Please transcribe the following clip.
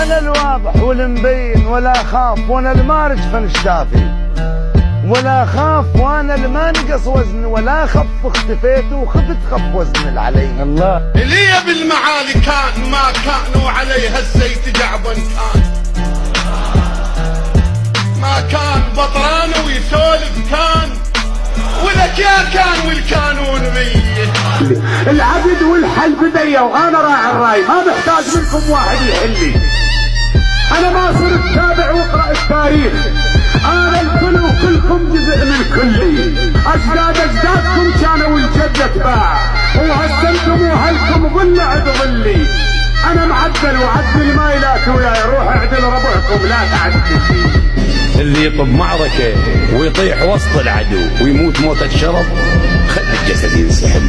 أنا الواضح والمبين ولا خاف، وأنا المارج فالشافي ولا خاف، وأنا الما نقص وزن ولا خف، اختفيت وخفت خف وزن العلي. الله لي بالمعالي كان ما كان، وعليها الزيت جعبا كان، ما كان بطران ويسولف كان، ولك يا كان والكانون بيه. العبد والحل بدي وانا راعي الراي، ما بحتاج منكم واحد يحلي. انا ما صرت تابع واقرا التاريخ، انا الكل وكلكم جزء من كلي. اجدادكم كانوا والجد اتباع، وهسنتم وهلكم ظل عد ظلي. انا معدل وعدل ما يلاك وياي، روح اعدل ربعكم لا تعدل. اللي يطب معركة ويطيح وسط العدو ويموت موتة شرف، خلي الجسد ينسحب.